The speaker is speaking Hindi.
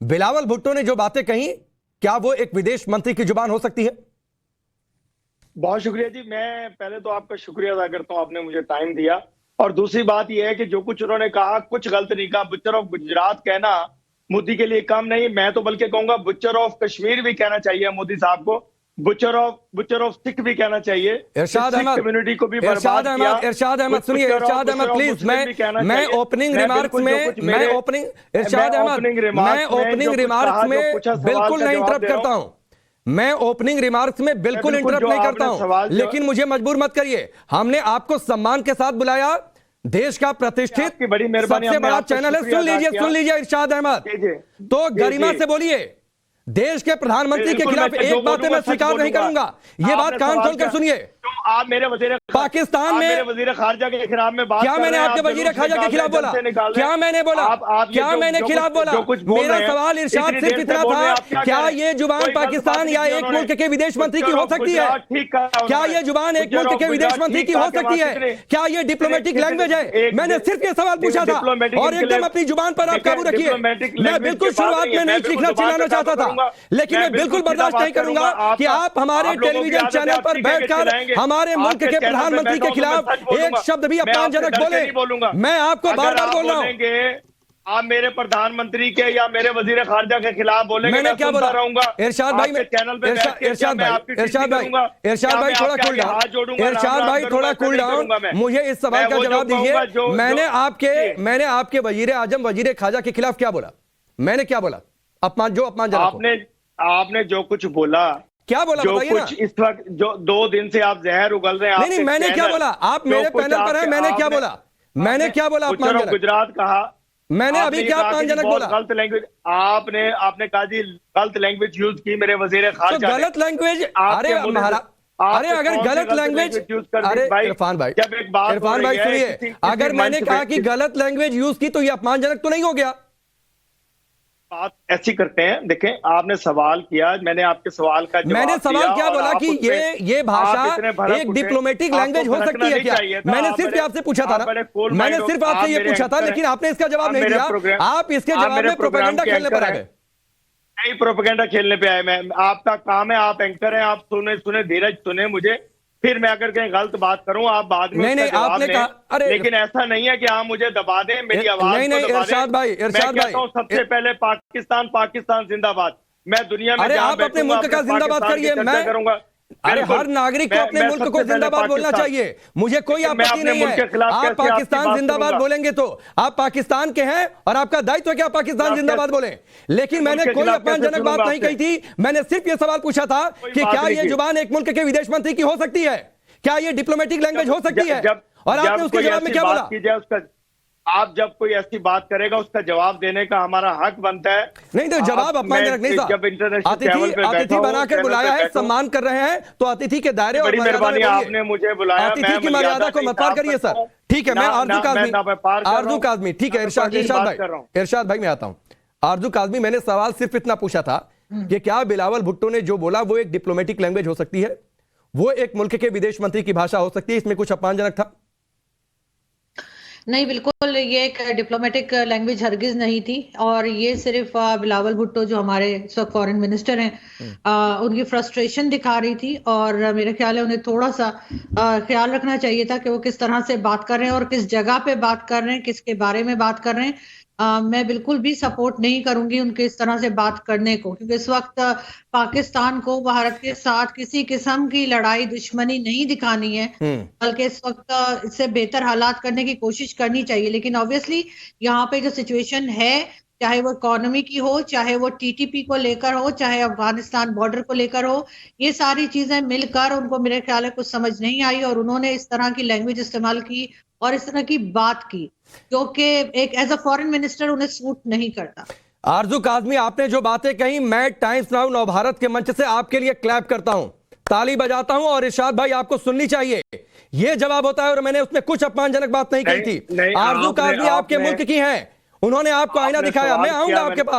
बिलावल भुट्टो ने जो बातें कही, क्या वो एक विदेश मंत्री की जुबान हो सकती है? बहुत शुक्रिया जी। मैं पहले तो आपका शुक्रिया अदा करता हूं, आपने मुझे टाइम दिया। और दूसरी बात यह है कि जो कुछ उन्होंने कहा कुछ गलत नहीं कहा। बुच्चर ऑफ गुजरात कहना मोदी के लिए कम नहीं, मैं तो बल्कि कहूंगा बुच्चर ऑफ कश्मीर भी कहना चाहिए मोदी साहब को। बुच्चर ऑफ सिख भी कहना चाहिए। इरशाद अहमद, कम्युनिटी को भी इरशाद अहमद सुनिए, इरशाद अहमद प्लीज, मैं ओपनिंग रिमार्क्स में बिल्कुल नहीं इंटरप्ट करता हूं। मैं ओपनिंग रिमार्क्स में बिल्कुल इंटरप्ट नहीं करता हूं, लेकिन मुझे मजबूर मत करिए। हमने आपको सम्मान के साथ बुलाया, देश का प्रतिष्ठित बड़ी मेहरबानी, सबसे बड़ा चैनल है। सुन लीजिए इरशाद अहमद, तो गरिमा से बोलिए। देश के प्रधानमंत्री के खिलाफ एक बात मैं स्वीकार नहीं करूंगा, ये बात कान खोलकर सुनिए। आप मेरे वजीर पाकिस्तान में मेरे वजीर खारजा के खिलाफ में बात क्या मैंने आपके वजीर खारजा के खिलाफ बोला? क्या मैंने बोला? क्या मैंने खिलाफ बोला? मेरा सवाल इरशाद सिर्फ इतना था, क्या ये जुबान पाकिस्तान या एक मुल्क के विदेश मंत्री की हो सकती है? क्या ये जुबान एक मुल्क के विदेश मंत्री की हो सकती है? क्या ये डिप्लोमेटिक लैंग्वेज है? मैंने सिर्फ ये सवाल पूछा था, और एकदम अपनी जुबान पर आप काबू रखिए। मैं बिल्कुल शुरुआत में नहीं चीखना चिल्लाना चाहता था, लेकिन मैं बिल्कुल बर्दाश्त नहीं करूंगा कि आप हमारे टेलीविजन चैनल पर बैठकर हमारे मुल्क के प्रधानमंत्री के खिलाफ एक शब्द भी अपमानजनक बोले। मैं आपको बार बार बोल रहा हूं, आप मेरे प्रधानमंत्री के या मेरे वजीर खारजा के खिलाफ बोलेंगे, मैंने क्या बोला? इरशाद भाई, इरशाद भाई थोड़ा कूल डाउन, इरशाद भाई थोड़ा कूल डाउन। मुझे इस सवाल का जवाब दीजिए, मैंने आपके वजीर आजम वजीर खारजा के खिलाफ क्या बोला? मैंने क्या बोला? अपमानजनक आपने जो कुछ बोला, क्या बोला बताइए ना। इस वक्त जो 2 दिन से आप जहर उगल रहे हैं, नहीं, मैंने क्या बोला? आप मेरे पैनल पर हैं, मैंने क्या बोला? मैंने क्या बोला? अपमानजनक गुजरात कहा मैंने अभी क्या अपमानजनक बोला? गलत लैंग्वेज आपने कहा जी, गलत लैंग्वेज यूज की मेरे वजीर खारजा। गलत लैंग्वेज? अरे अगर गलत लैंग्वेज, अरे इरफान भाई सुनिए, अगर मैंने कहा कि गलत लैंग्वेज यूज की तो ये अपमानजनक तो नहीं हो गया? बात ऐसी करते हैं, देखें आपने सवाल किया, मैंने आपके सवाल का जवाब मैंने सवाल क्या बोला कि ये भाषा एक डिप्लोमेटिक लैंग्वेज हो सकती है क्या? मैंने सिर्फ आपसे पूछा था ना, मैंने सिर्फ आपसे ये पूछा था, लेकिन आपने इसका जवाब नहीं दिया। आप इसके जवाब में प्रोपेगेंडा खेलने पर आ गए। नहीं, प्रोपेगेंडा खेलने पे आए। मैं, आपका काम है, आप एंकर हैं, आप सुने धीरज सुने मुझे, फिर मैं अगर कहीं गलत बात करूं आप बाद में नहीं आपने कहा, अरे लेकिन ऐसा नहीं है कि आप मुझे दबा दें, मेरी आवाज नहीं इरशाद भाई, सबसे पहले पाकिस्तान जिंदाबाद। मैं दुनिया में, अरे आप अपने मुल्क का जिंदाबाद करिए, मैं करूंगा। अरे हर नागरिक को अपने मुल्क को जिंदाबाद बोलना चाहिए, मुझे कोई आपत्ति नहीं है। आप पाकिस्तान जिंदाबाद बोलेंगे तो आप पाकिस्तान के हैं और आपका दायित्व है कि आप पाकिस्तान जिंदाबाद बोलें, लेकिन मैंने कोई अपमानजनक बात नहीं कही थी। मैंने सिर्फ ये सवाल पूछा था कि क्या ये जुबान एक मुल्क के विदेश मंत्री की हो सकती है? क्या ये डिप्लोमेटिक लैंग्वेज हो सकती है? और आपने उसके जवाब में क्या बोला? आप जब कोई ऐसी बात करेगा उसका जवाब देने का हमारा हक बनता है। नहीं तो जवाब अपमानजनक नहीं था। जब इंटरनेशनल अतिथि बनाकर बुलाया है, सम्मान कर रहे हैं, तो अतिथि के दायरे और मर्यादा में आपने मुझे बुलाया, अतिथि की मर्यादा को मत पार करिए सर। ठीक है, मैं आरजू काज़मी, ठीक है इरशाद भाई मैं आता हूं। आरजू काज़मी, मैंने सवाल सिर्फ इतना पूछा था कि क्या बिलावल भुट्टो ने जो बोला वो एक डिप्लोमेटिक लैंग्वेज हो सकती है? वो एक मुल्क के विदेश मंत्री की भाषा हो सकती है? इसमें कुछ अपमानजनक था? नहीं, बिल्कुल ये एक डिप्लोमेटिक लैंग्वेज हरगिज नहीं थी। और ये सिर्फ बिलावल भुट्टो जो हमारे फॉरेन मिनिस्टर हैं उनकी फ्रस्ट्रेशन दिखा रही थी, और मेरे ख्याल है उन्हें थोड़ा सा ख्याल रखना चाहिए था कि वो किस तरह से बात कर रहे हैं और किस जगह पे बात कर रहे हैं, किसके बारे में बात कर रहे हैं। मैं बिल्कुल भी सपोर्ट नहीं करूंगी उनके इस तरह से बात करने को, क्योंकि इस वक्त पाकिस्तान को भारत के साथ किसी किस्म की लड़ाई दुश्मनी नहीं दिखानी है, बल्कि इस वक्त इससे बेहतर हालात करने की कोशिश करनी चाहिए। लेकिन ऑब्वियसली यहाँ पे जो सिचुएशन है, चाहे वो इकोनॉमी की हो, चाहे वो टीटीपी को लेकर हो, चाहे अफगानिस्तान बॉर्डर को लेकर हो, ये सारी चीजें मिलकर उनको मेरे ख्याल है कुछ समझ नहीं आई, और उन्होंने इस तरह की लैंग्वेज इस्तेमाल की और इस तरह की बात की जो कि एक एज अ फॉरेन मिनिस्टर उन्हें सूट नहीं करता। आरजू काज़मी, आपने जो बातें कही, मैं टाइम्स नाउ नवभारत के मंच से आपके लिए क्लैप करता हूं, ताली बजाता हूं, और इरशाद भाई आपको सुननी चाहिए। ये जवाब होता है, और मैंने उसमें कुछ अपमानजनक बात नहीं कही थी। आरजू काज़मी आपके मुल्क की हैं, उन्होंने आपको आईना दिखाया। मैं आऊंगा आपके पास,